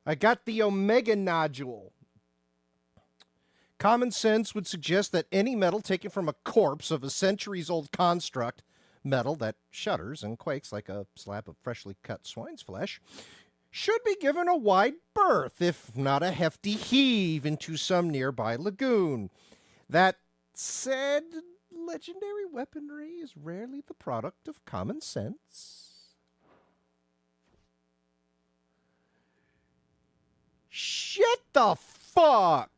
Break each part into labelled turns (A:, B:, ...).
A: I got the Omega nodule. Common sense would suggest that any metal taken from a corpse of a centuries-old construct, metal that shudders and quakes like a slab of freshly cut swine's flesh, should be given a wide berth, if not a hefty heave, into some nearby lagoon. That said, legendary weaponry is rarely the product of common sense. Shut the fuck!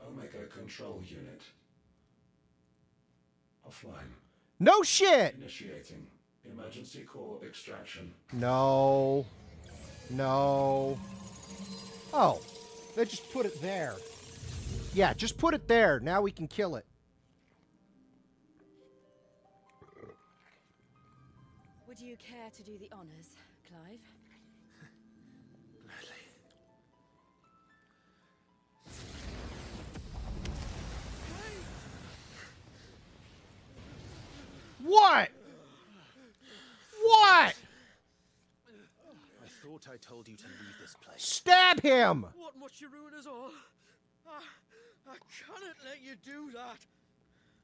B: Omega control unit. Offline.
A: No shit!
B: Initiating emergency core extraction.
A: No. No. Oh, they just put it there. Yeah, just put it there. Now we can kill it.
C: Would you care to do the honors, Clive?
D: Gladly.
A: What? What?
D: I thought I told you to leave this place.
A: Stab him!
E: What must you ruin us all? I cannot let you do that.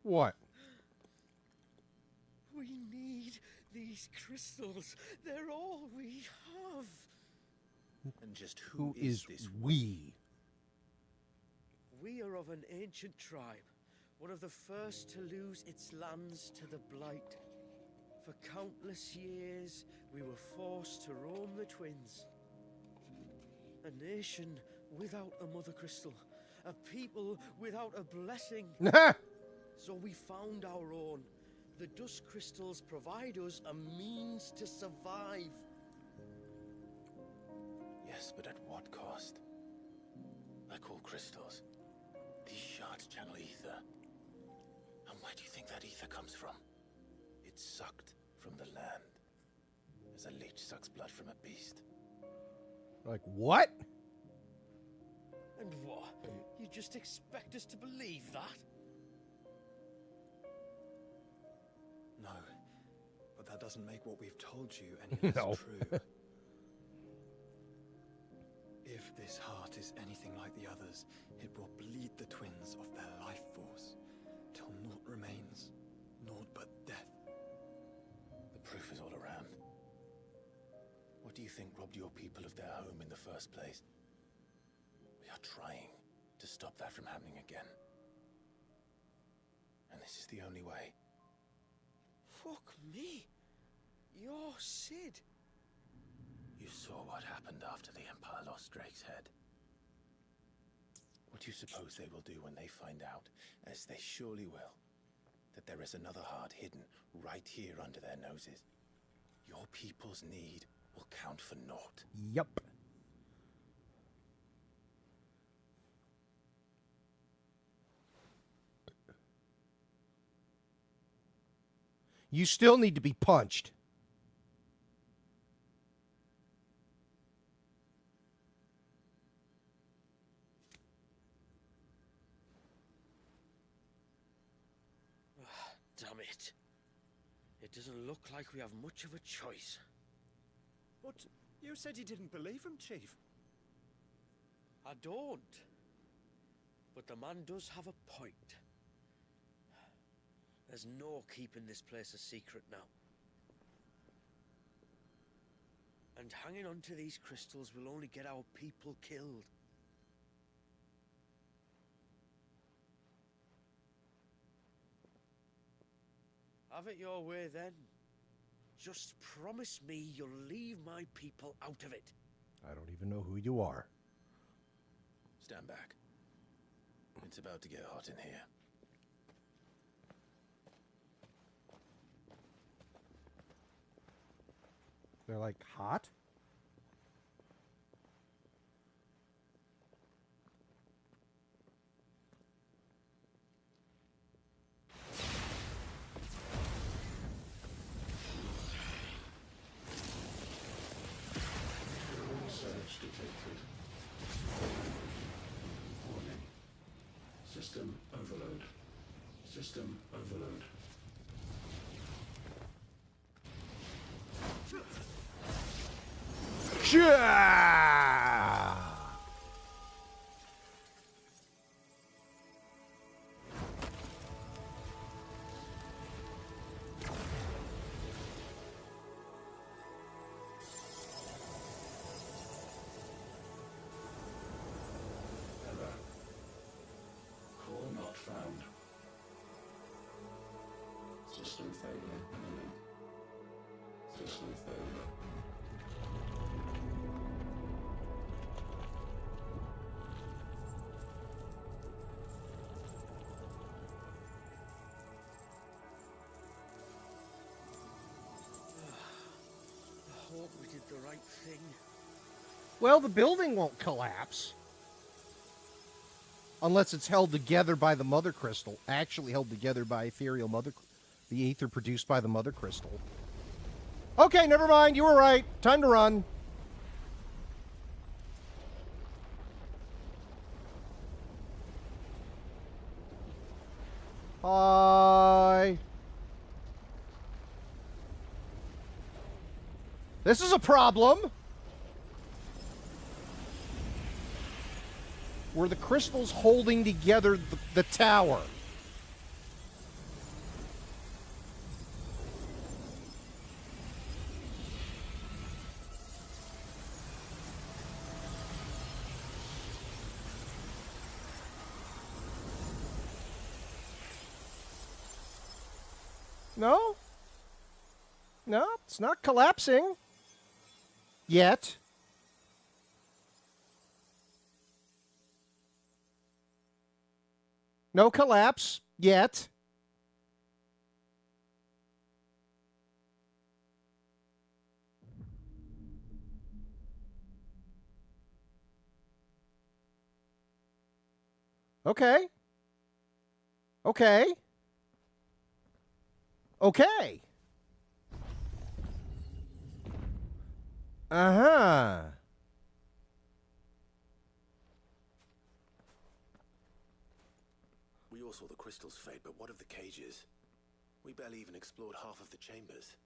A: What?
E: We need these crystals. They're all we have.
D: And just
A: Who is
D: this?
A: we?
E: We are of an ancient tribe, one of the first to lose its lands to the Blight. For countless years, we were forced to roam the Twins. A nation without a mother crystal, a people without a blessing. So we found our own. The dust crystals provide us a means to survive.
D: Yes, but at what cost? Like all crystals, these shards channel ether. And where do you think that ether comes from? It's sucked from the land, as a leech sucks blood from a beast.
A: Like, what?
E: And what? You just expect us to believe that?
F: No, but that doesn't make what we've told you any less
A: No.
F: true. If this heart is anything like the others, it will bleed the twins of their life force, till naught remains, naught but death.
D: The proof is all around. What do you think robbed your people of their home in the first place? We are trying to stop that from happening again. And this is the only way.
E: Fuck me. You're Sid.
D: You saw what happened after the Empire lost Drake's head. What do you suppose they will do when they find out, as they surely will, that there is another heart hidden right here under their noses? Your people's need will count for naught.
A: Yup. You still need to be punched.
E: Damn it. It doesn't look like we have much of a choice.
G: But you said you didn't believe him, Chief.
E: I don't. But the man does have a point. There's no keeping this place a secret now. And hanging on to these crystals will only get our people killed. Have it your way then. Just promise me you'll leave my people out of it.
A: I don't even know who you are.
D: Stand back. It's about to get hot in here.
A: They're like hot?
B: Surge detected. System overload. System overload.
A: Yeah!
B: Error. Core not found. System failure imminent. System failure.
E: I hope we did the right thing.
A: Well, the building won't collapse. Unless it's held together by the mother crystal. Actually held together by ethereal mother... The ether produced by the mother crystal. Okay, never mind. You were right. Time to run. Hi. This is a problem. Were the crystals holding together the tower? No? No, it's not collapsing. Yet. No collapse. Yet. Okay. Okay. Okay. Uh-huh.
D: We all saw the crystals fade, but what of the cages? We barely even explored half of the chambers.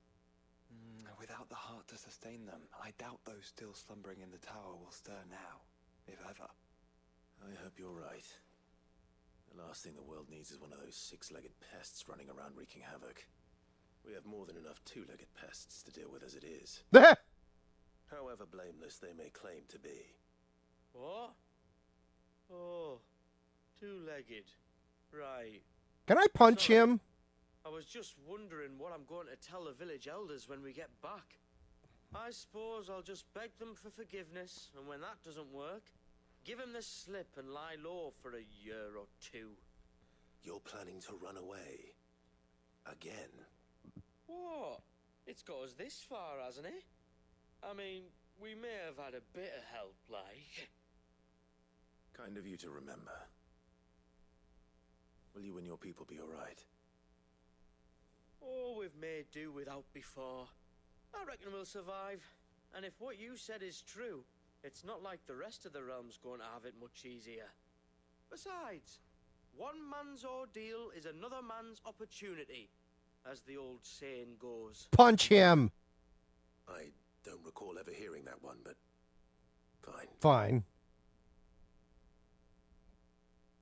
F: Without the heart to sustain them, I doubt those still slumbering in the tower will stir now, if ever.
D: I hope you're right. The last thing the world needs is one of those six-legged pests running around wreaking havoc. We have more than enough two-legged pests to deal with as it is. However blameless they may claim to be.
E: What? Oh, two-legged. Right.
A: Can I punch him?
E: I was just wondering what I'm going to tell the village elders when we get back. I suppose I'll just beg them for forgiveness, and when that doesn't work, give them the slip and lie low for a year or two.
D: You're planning to run away. Again.
E: What? It's got us this far, hasn't it? I mean, we may have had a bit of help, like.
D: Kind of you to remember. Will you and your people be alright?
E: Oh, we've made do without before. I reckon we'll survive. And if what you said is true, it's not like the rest of the realm's going to have it much easier. Besides, one man's ordeal is another man's opportunity, as the old saying goes.
A: Punch him.
D: I don't recall ever hearing that one, but fine.
A: Fine.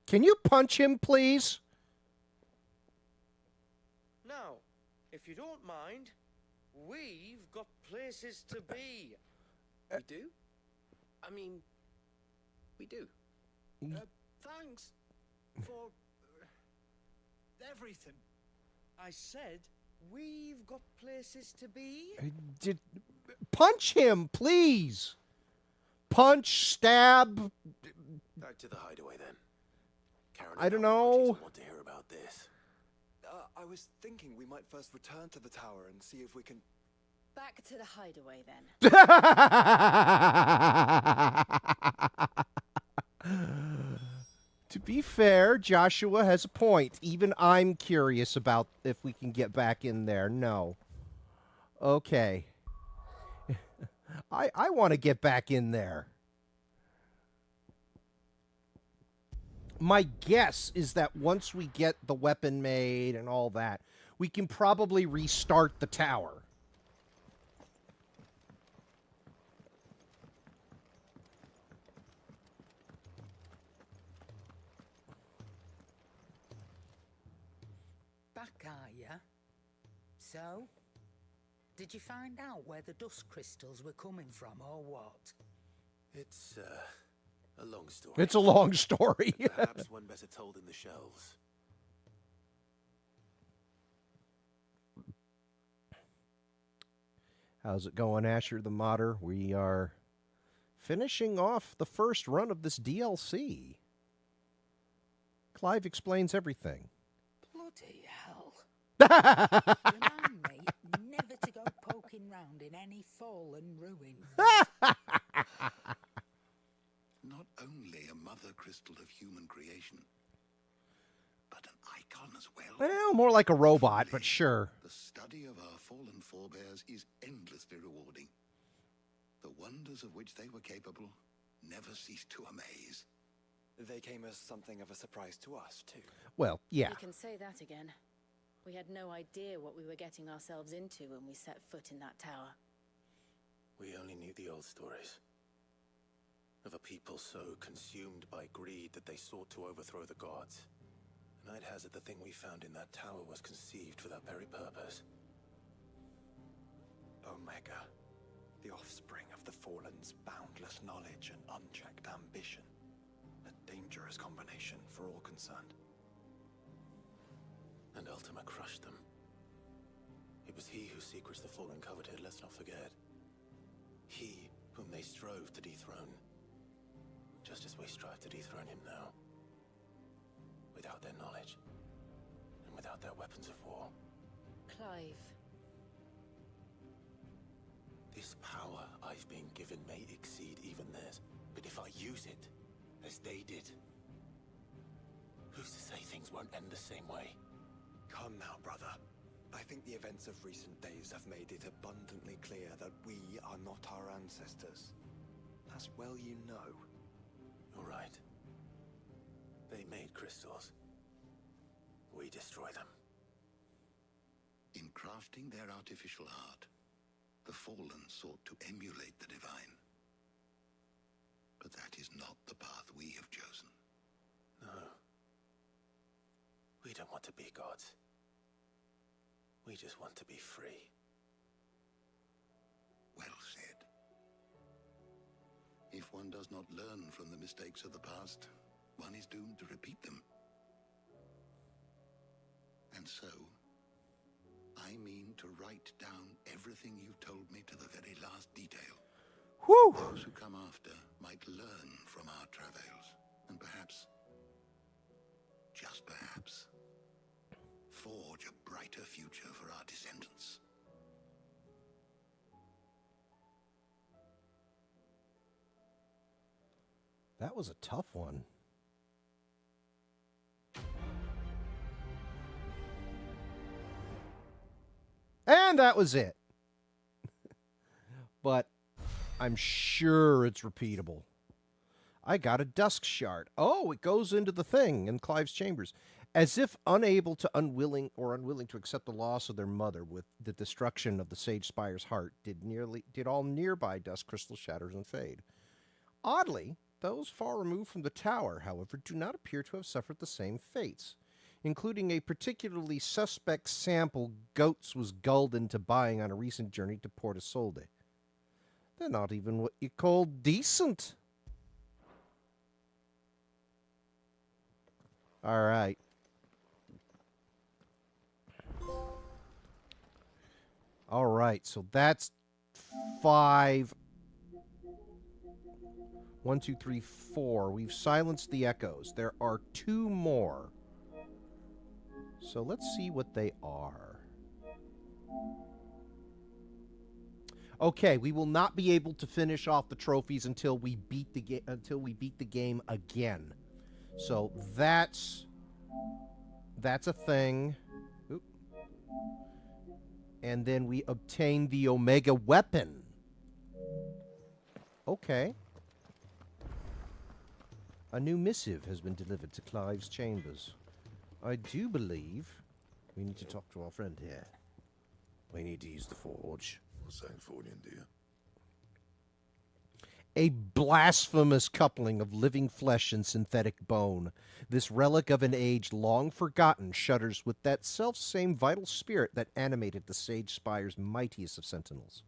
A: Can you punch him, please?
E: Now, if you don't mind, we've got places to be.
D: We do? I mean, we do.
G: Thanks for everything.
E: I said we've got places to be.
A: Punch him, please. Punch, stab.
D: Back to the hideaway then. Karen,
A: I don't
D: Albert
A: know.
D: doesn't want to hear about this.
F: I was thinking we might first return to the tower and see if we can...
C: Back to the hideaway then.
A: To be fair, Joshua has a point. Even I'm curious about if we can get back in there. No. Okay. I want to get back in there. My guess is that once we get the weapon made and all that, we can probably restart the tower.
H: Back, are ya? So? Did you find out where the dust crystals were coming from, or what?
D: It's a long story.
A: It's a long story.
D: Perhaps one better told in the shelves.
A: How's it going, Asher the Modder? We are finishing off the first run of this DLC. Clive explains everything.
H: Bloody hell. Remind me never to go poking round in any fallen ruins.
B: Not only a mother crystal of human creation, but an icon as well.
A: Well, more like a robot, but sure.
B: The study of our fallen forebears is endlessly rewarding. The wonders of which they were capable never cease to amaze.
F: They came as something of a surprise to us, too.
A: Well, yeah.
C: You can say that again. We had no idea what we were getting ourselves into when we set foot in that tower.
D: We only knew the old stories. Of a people so consumed by greed that they sought to overthrow the gods. And I'd hazard the thing we found in that tower was conceived for that very purpose.
F: Omega, the offspring of the Fallen's boundless knowledge and unchecked ambition. A dangerous combination for all concerned.
D: And Ultima crushed them. It was he whose secrets the Fallen coveted, let's not forget. He whom they strove to dethrone. Just as we strive to dethrone him now. Without their knowledge. And without their weapons of war.
C: Clive.
D: This power I've been given may exceed even theirs. But if I use it, as they did, who's to say things won't end the same way?
F: Come now, brother. I think the events of recent days have made it abundantly clear that we are not our ancestors. As well you know.
D: All right. They made crystals. We destroy them.
B: In crafting their artificial art, the Fallen sought to emulate the divine. But that is not the path we have chosen.
D: No. We don't want to be gods. We just want to be free.
B: Well said. If one does not learn from the mistakes of the past, one is doomed to repeat them. And so, I mean to write down everything you've told me to the very last detail.
A: Whew!
B: Those who come after might learn from our travails, and perhaps, just perhaps, forge a brighter future for our descendants.
A: That was a tough one. And that was it. But I'm sure it's repeatable. I got a dusk shard. Oh, it goes into the thing in Clive's chambers. As if unable to unwilling to accept the loss of their mother with the destruction of the Sage Spire's heart, did all nearby dust crystals shatter and fade. Oddly, those far removed from the tower, however, do not appear to have suffered the same fates, including a particularly suspect sample Goats was gulled into buying on a recent journey to Porta Solde. They're not even what you call decent. All right. All right, so that's 5. 1, 2, 3, 4. We've silenced the echoes. There are 2 more. So let's see what they are. Okay, we will not be able to finish off the trophies until we beat the game again. So that's a thing. Oop. And then we obtain the Omega weapon. Okay. A new missive has been delivered to Clive's chambers. I do believe we need to talk to our friend here. We need to use the forge.
I: What's that Fordian, do you?
A: A blasphemous coupling of living flesh and synthetic bone. This relic of an age long forgotten shudders with that self-same vital spirit that animated the Sage Spire's mightiest of sentinels.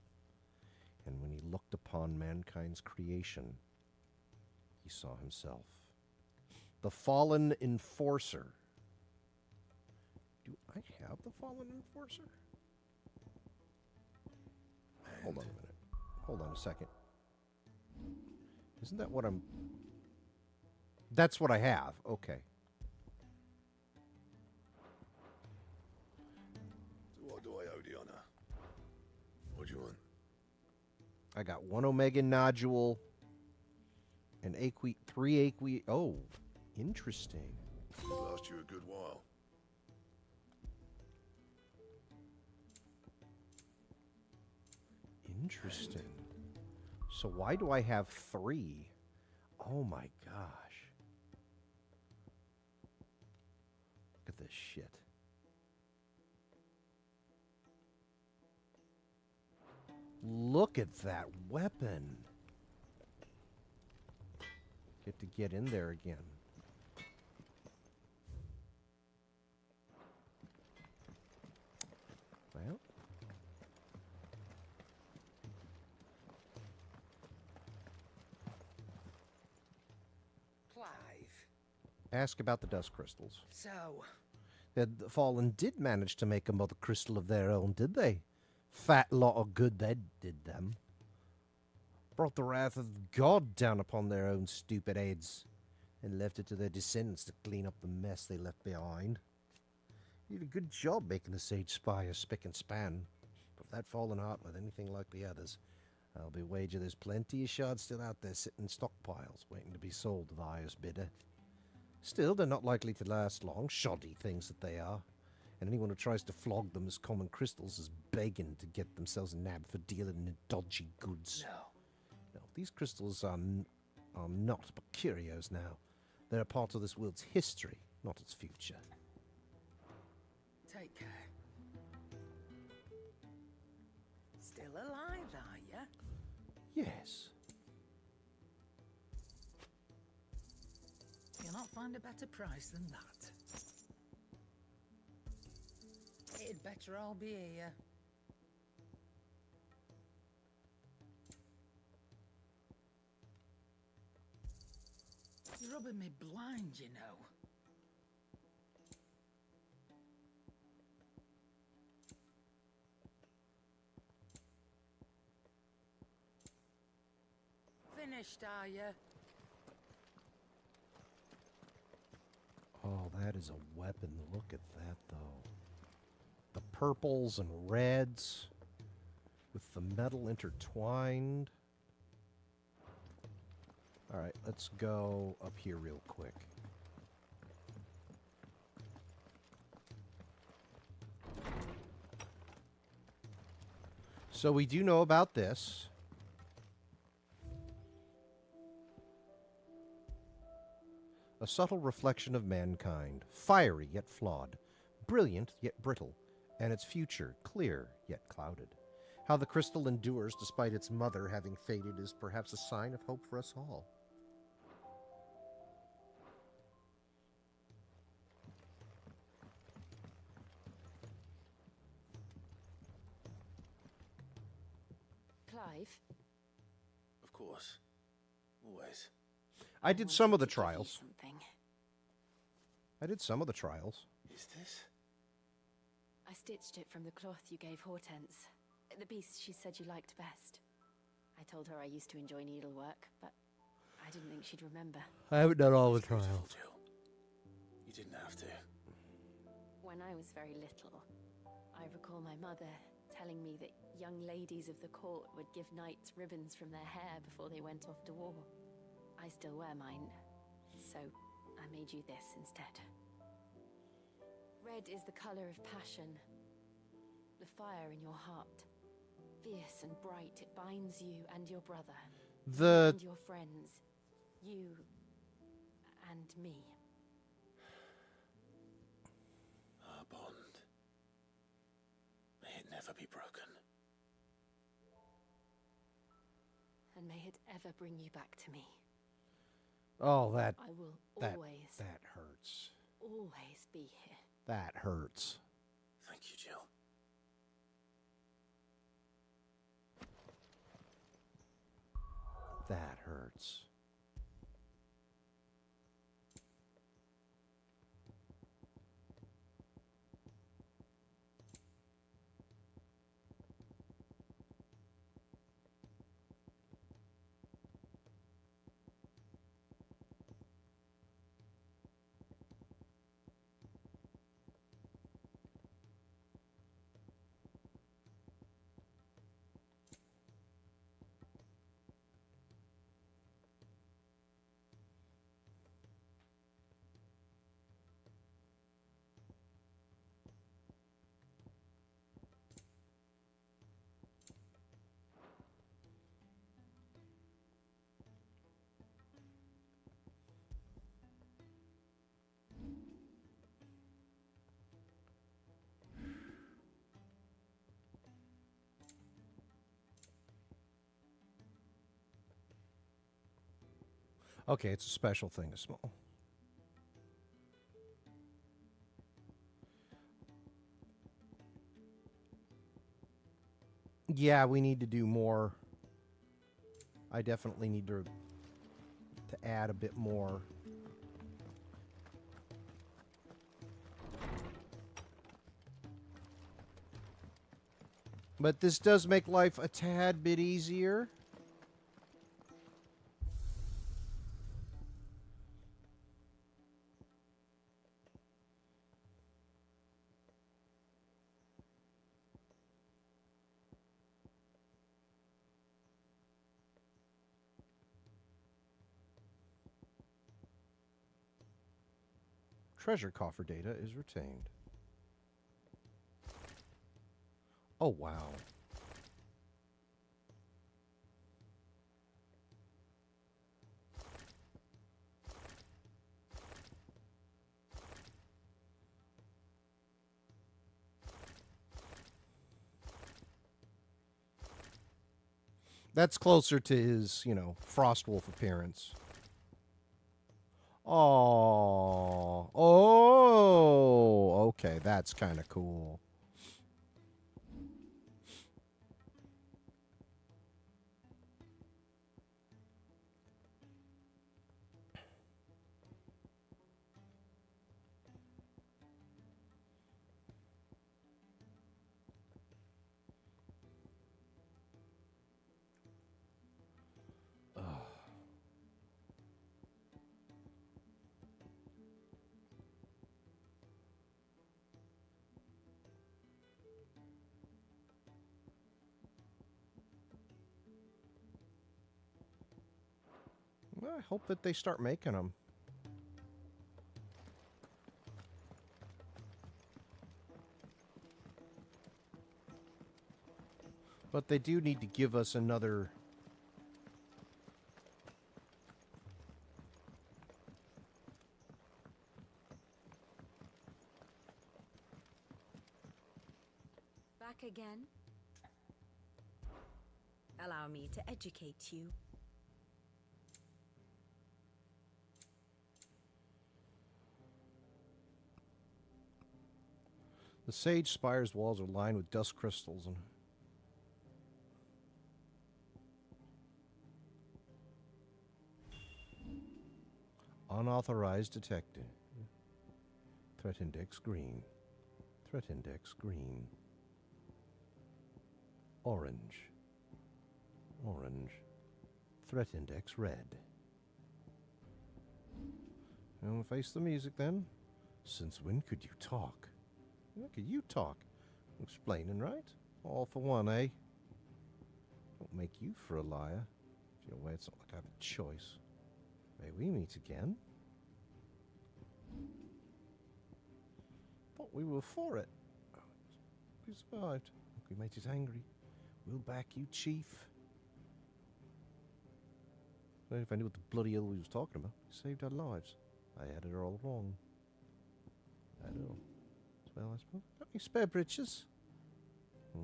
A: And when he looked upon mankind's creation, he saw himself. The fallen enforcer. Do I have the fallen enforcer? Hold on a minute. Hold on a second. Isn't that what I'm... That's what I have. Okay.
I: What do I owe the honor? What do you want?
A: I got 1 Omega nodule, an aqui, 3 aqui. Oh, interesting.
I: It'll last you a good while.
A: Interesting. So why do I have 3? Oh my gosh. Look at this shit. Look at that weapon. Get to get in there again. Well.
H: Clive.
A: Ask about the dust crystals.
H: So,
A: The Fallen did manage to make a mother crystal of their own, did they? Fat lot of good they did them. Brought the wrath of God down upon their own stupid heads, and left it to their descendants to clean up the mess they left behind. You did a good job making the Sage Spire spick and span. But if that Fallen heart was anything like the others, I'll be wager there's plenty of shards still out there sitting in stockpiles, waiting to be sold to the highest bidder. Still, they're not likely to last long, shoddy things that they are. And anyone who tries to flog them as common crystals is begging to get themselves nabbed for dealing in dodgy goods. No, these crystals are not but curios now. They're a part of this world's history, not its future.
H: take care. Still alive, are ya?
A: Yes.
H: You'll not find a better price than that. It'd better all be here. You're rubbing me blind, you know. Finished, are you?
A: Oh, that is a weapon. Look at that, though. The purples and reds with the metal intertwined. All right, let's go up here real quick. So we do know about this. A subtle reflection of mankind, fiery yet flawed, brilliant yet brittle, and its future clear yet clouded. How the crystal endures despite its mother having faded is perhaps a sign of hope for us all.
C: Clive?
D: Of course. Always.
A: I did
C: wanted
A: some of the
C: to give you
A: trials.
C: something.
A: I did some of the trials.
D: Is this?
C: I stitched it from the cloth you gave Hortense. The piece she said you liked best. I told her I used to enjoy needlework, but I didn't think she'd remember.
A: I haven't done all the
D: It's beautiful,
A: trials.
D: Jill. You didn't have to.
C: When I was very little, I recall my mother telling me that young ladies of the court would give knights ribbons from their hair before they went off to war. I still wear mine, so I made you this instead. Red is the color of passion, the fire in your heart. Fierce and bright, it binds you and your brother,
A: The
C: and your friends. You and me.
D: Our bond. May it never be broken.
C: And may it ever bring you back to me.
A: Oh, that
C: I will
A: that
C: always,
A: that hurts.
C: always be here.
A: That hurts.
D: Thank you, Jill.
A: That hurts. Okay, it's a special thing, a small. Yeah, we need to do more. I definitely need to add a bit more. But this does make life a tad bit easier. Treasure coffer data is retained. Oh, wow. That's closer to his, Frost Wolf appearance. Oh, okay, that's kind of cool. I hope that they start making them. But they do need to give us another...
J: Back again? Allow me to educate you.
A: The Sage Spire's walls are lined with dust crystals and... Unauthorized detected. Threat index green. Threat index green. Orange. Orange. Threat index red. And face the music then. Since when could you talk? When could you talk? Explaining, right? All for one, eh? Don't make you for a liar. In a way, it's not like I have a choice. May we meet again? Thought we were for it. We survived. We made it angry. We'll back you, Chief. I don't know if I knew what the bloody hell we was talking about. He saved our lives. I had it all wrong. I know. Well, I suppose. Got any spare breeches?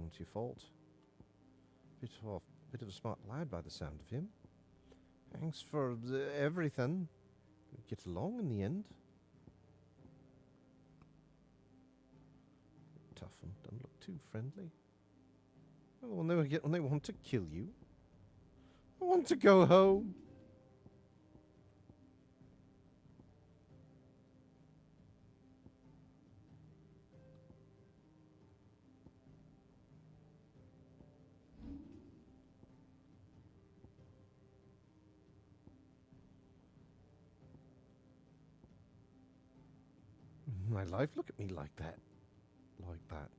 A: It's your fault. Bit of a smart lad by the sound of him. Thanks for everything. We get along in the end. Tough and don't look too friendly. Well, when they want to kill you. I want to go home. My life, look at me like that. Like that.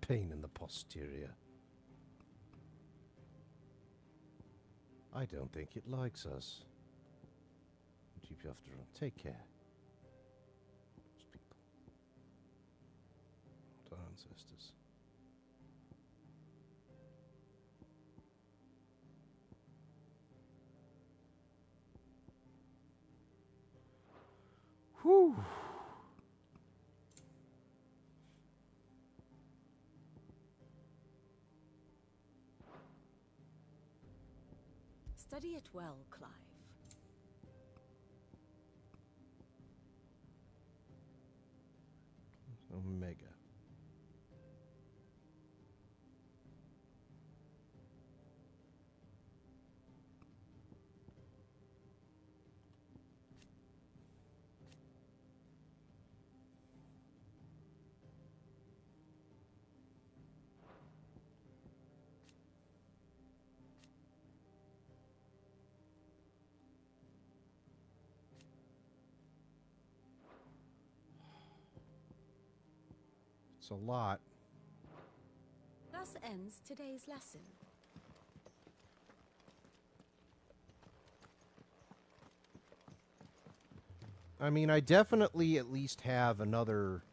A: Pain in the posterior. I don't think it likes us. Keep you after all. Take care. Those people. Not our ancestors. Whew.
J: Study it well, Clive.
A: Omega. It's a lot.
J: Thus ends today's lesson.
A: I mean, I definitely at least have another...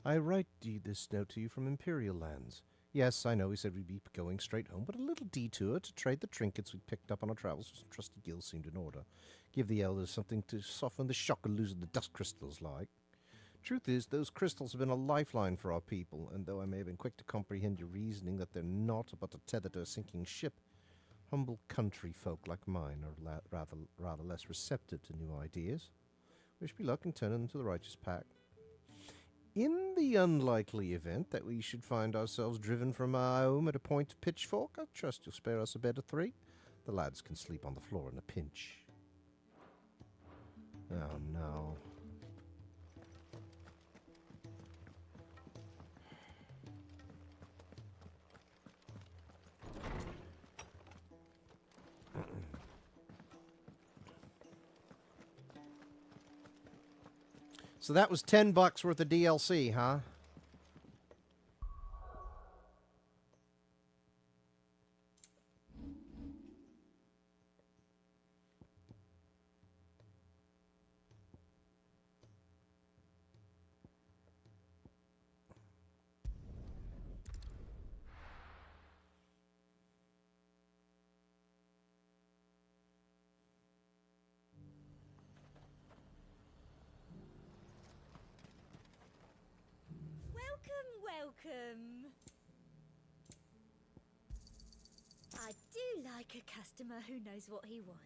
A: I write this note to you from Imperial lands. Yes, I know we said we'd be going straight home, but a little detour to trade the trinkets we picked up on our travels with some trusty gills seemed in order. Give the elders something to soften the shock of losing the dust crystals like. Truth is, those crystals have been a lifeline for our people, and though I may have been quick to comprehend your reasoning that they're not but a tether to a sinking ship, humble country folk like mine are rather less receptive to new ideas. Wish me luck in turning them to the righteous pack. In the unlikely event that we should find ourselves driven from our home at a point of pitchfork, I trust you'll spare us a bed of 3. The lads can sleep on the floor in a pinch. Oh no. So that was $10 worth of DLC, huh?
J: welcome. I do like a customer who knows what he wants.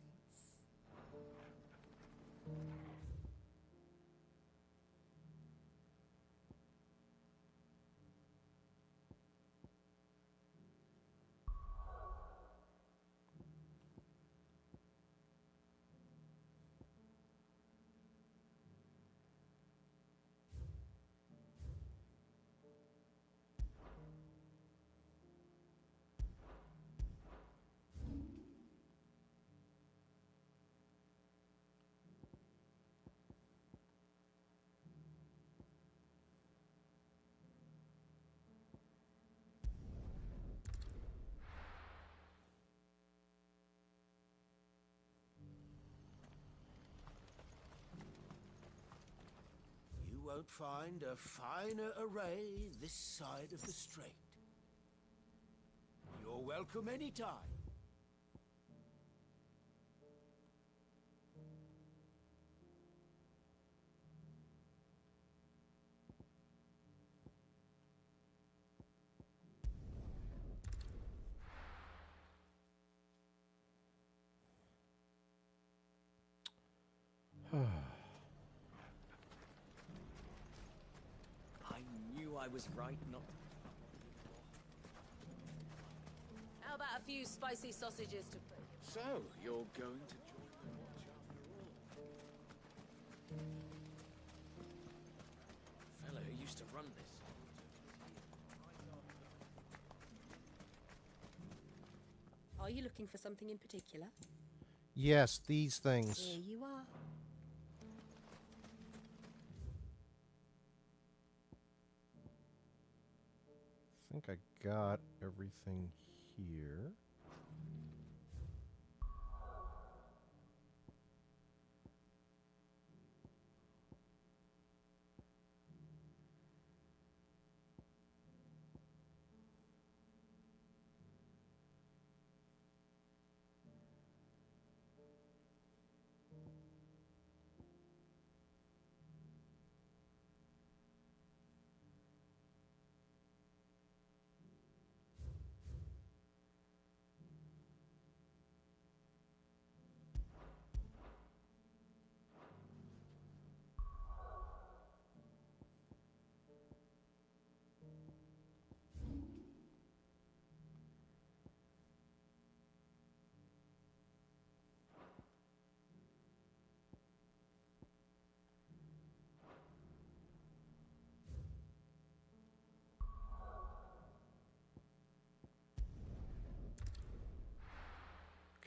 E: You won't find a finer array this side of the strait. You're welcome anytime.
K: I knew I was right not to.
L: How about a few spicy sausages to put?
K: So, you're going to join the watch after all? Fella who used to run this.
L: Are you looking for something in particular?
A: Yes, these things.
L: Here you are.
A: I think I got everything here.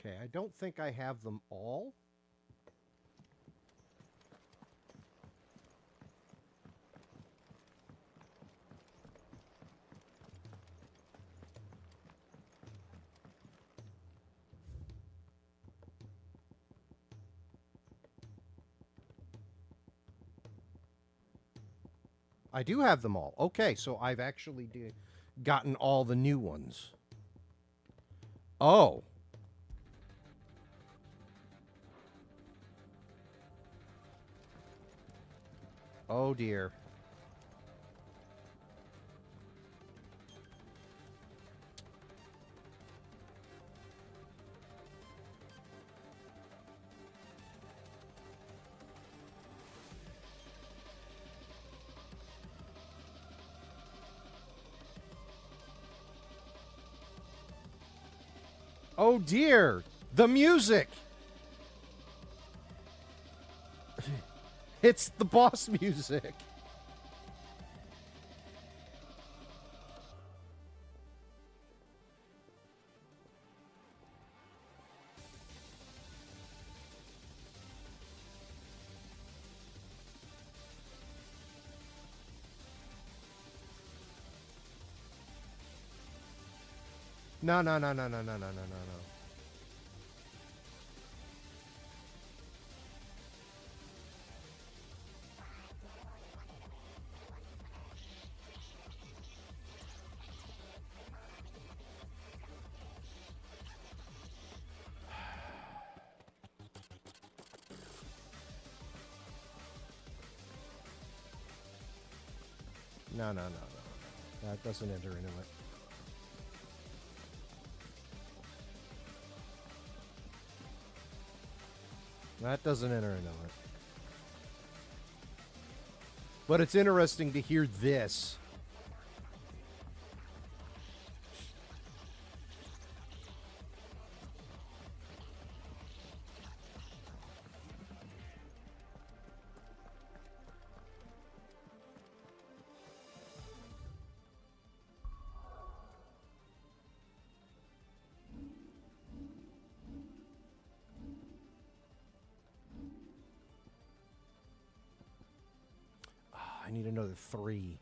A: Okay, I don't think I have them all. I do have them all. Okay, so I've actually gotten all the new ones. Oh. Oh dear. Oh dear, the music. It's the boss music. No, no, no, no, no, no, no, no, no, no. No, no, no, no. That doesn't enter into it. That doesn't enter into it. But it's interesting to hear this. I need another 3.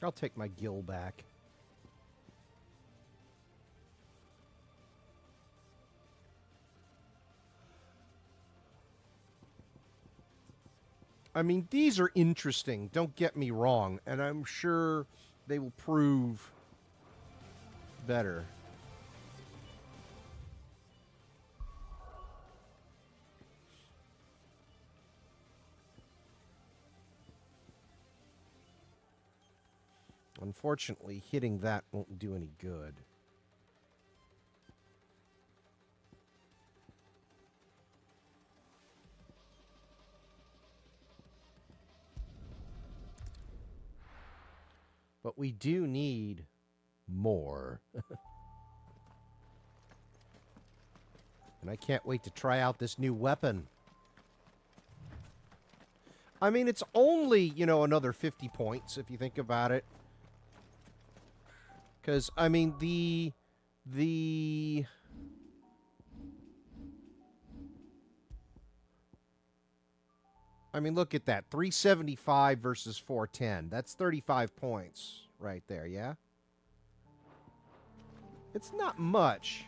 A: I'll take my gill back. I mean, these are interesting, don't get me wrong, and I'm sure they will prove better. Unfortunately, hitting that won't do any good. But we do need more. And I can't wait to try out this new weapon. I mean, it's only, you know, another 50 points if you think about it. Because, I mean, I mean, look at that. 375 versus 410. That's 35 points right there, yeah? It's not much,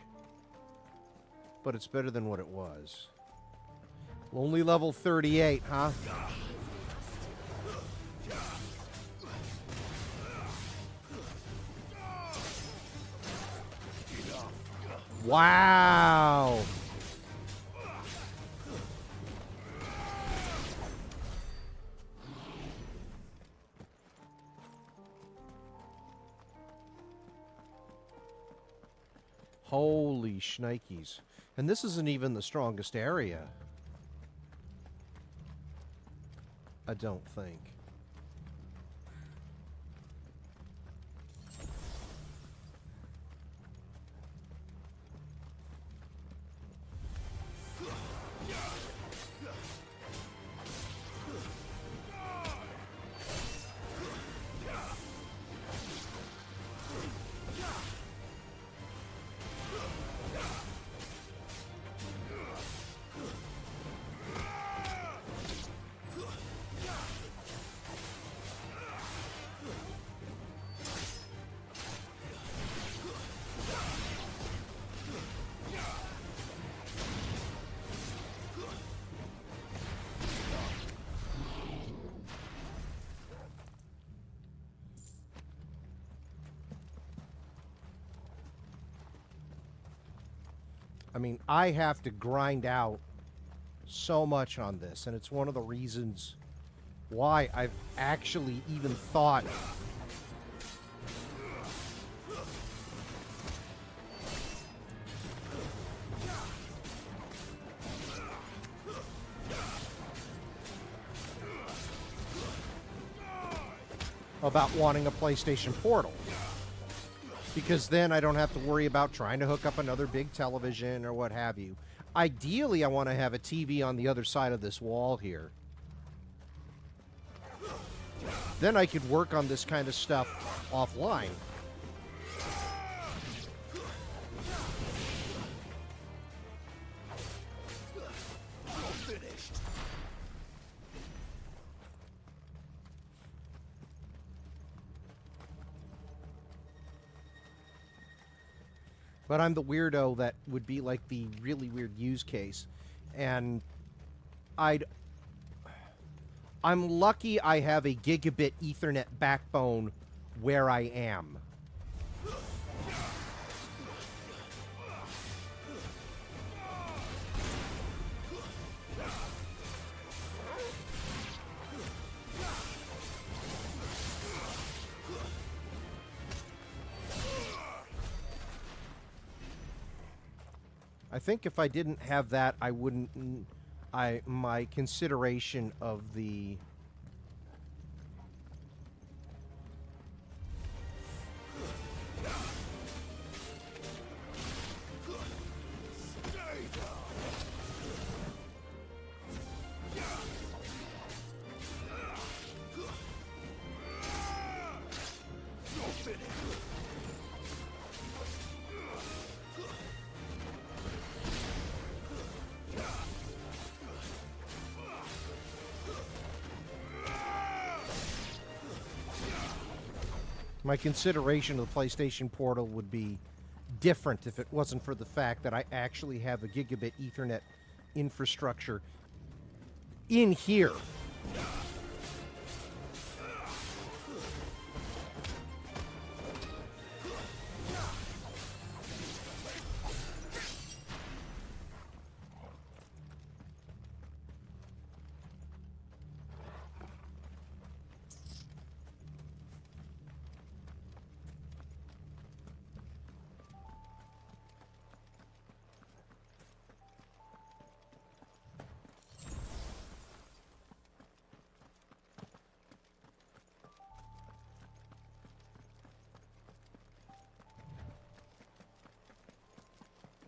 A: but it's better than what it was. Only level 38, huh? Wow! Holy shnikes. And this isn't even the strongest area. I don't think. I mean, I have to grind out so much on this, and it's one of the reasons why I've actually even thought about wanting a PlayStation Portal. Because then I don't have to worry about trying to hook up another big television or what have you. Ideally, I want to have a TV on the other side of this wall here. Then I could work on this kind of stuff offline. But I'm the weirdo that would be like the really weird use case. And I'm lucky I have a gigabit Ethernet backbone where I am. I think if I didn't have that, I wouldn't... my consideration of the... My consideration of the PlayStation Portal would be different if it wasn't for the fact that I actually have a gigabit Ethernet infrastructure in here.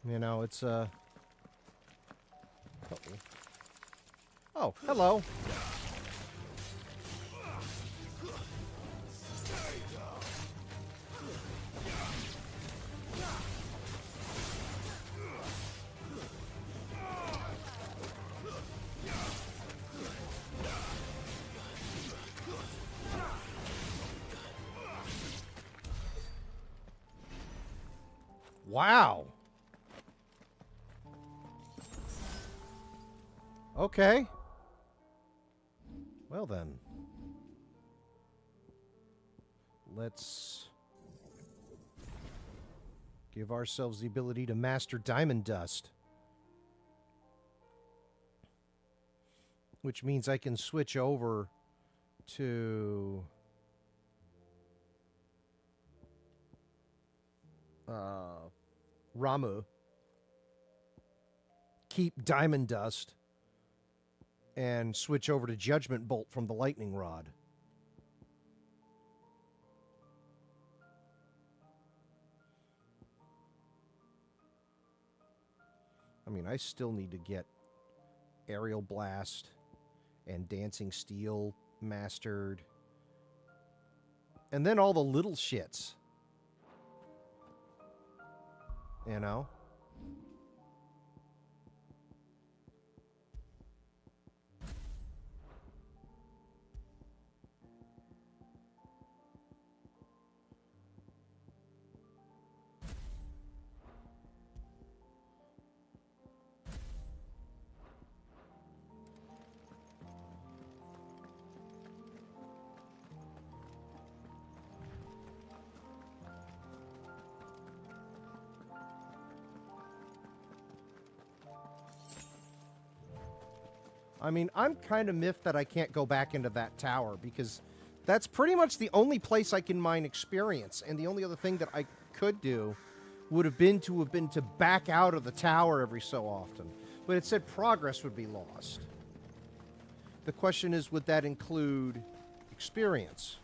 A: You know, it's, Uh-oh. Oh, hello. Wow. Okay. Well then. Let's give ourselves the ability to master Diamond Dust. Which means I can switch over to Ramu. Keep Diamond Dust. And switch over to Judgment Bolt from the Lightning Rod. I mean, I still need to get Aerial Blast and Dancing Steel mastered. And then all the little shits. You know? I mean, I'm kind of miffed that I can't go back into that tower because that's pretty much the only place I can mine experience. And the only other thing that I could do would have been to back out of the tower every so often. But it said progress would be lost. The question is, would that include experience?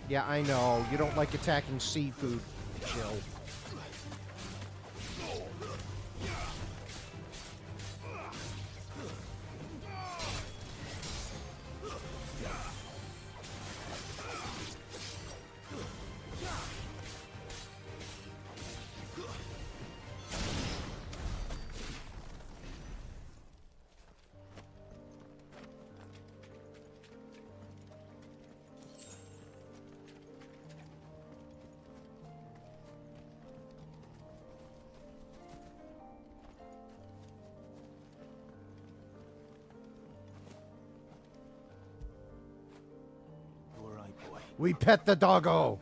A: Yeah, I know. You don't like attacking seafood, Jill. We pet the doggo.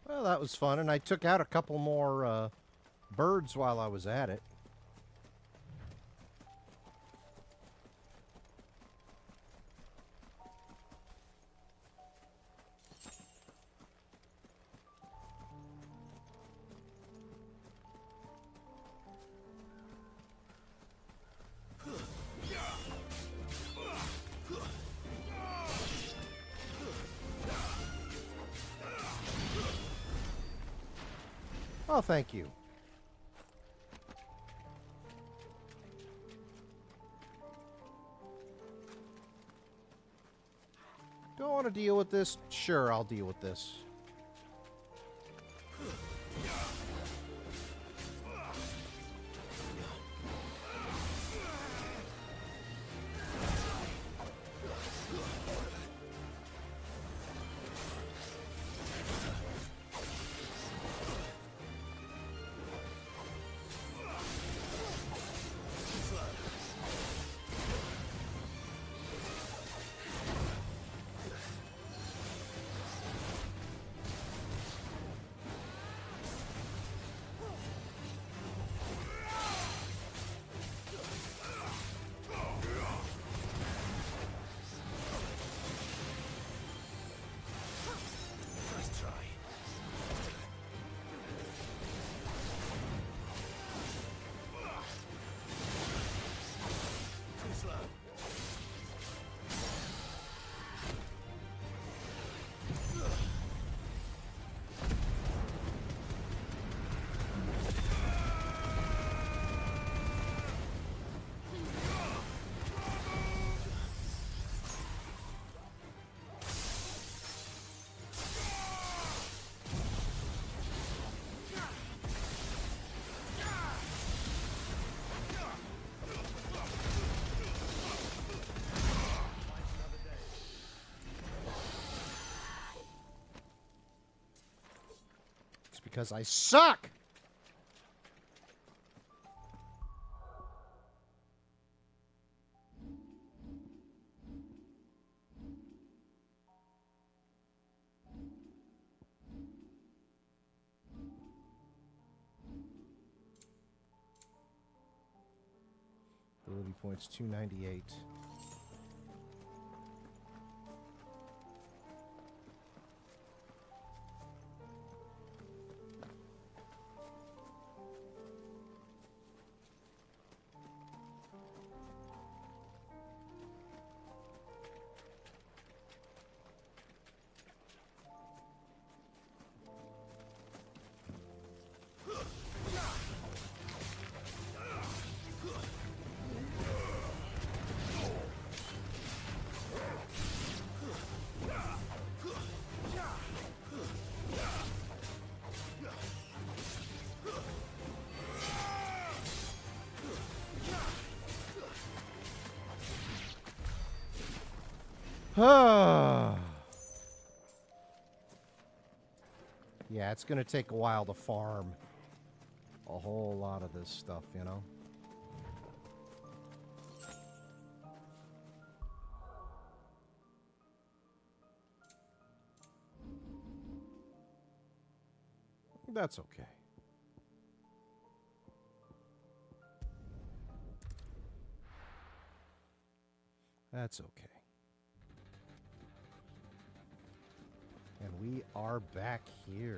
A: Well, that was fun, and I took out a couple more birds while I was at it. Oh, thank you. Do I want to deal with this? Sure, I'll deal with this. Because I suck! Ability points 298. Yeah, it's going to take a while to farm a whole lot of this stuff, you know? That's okay. That's okay. And we are back here.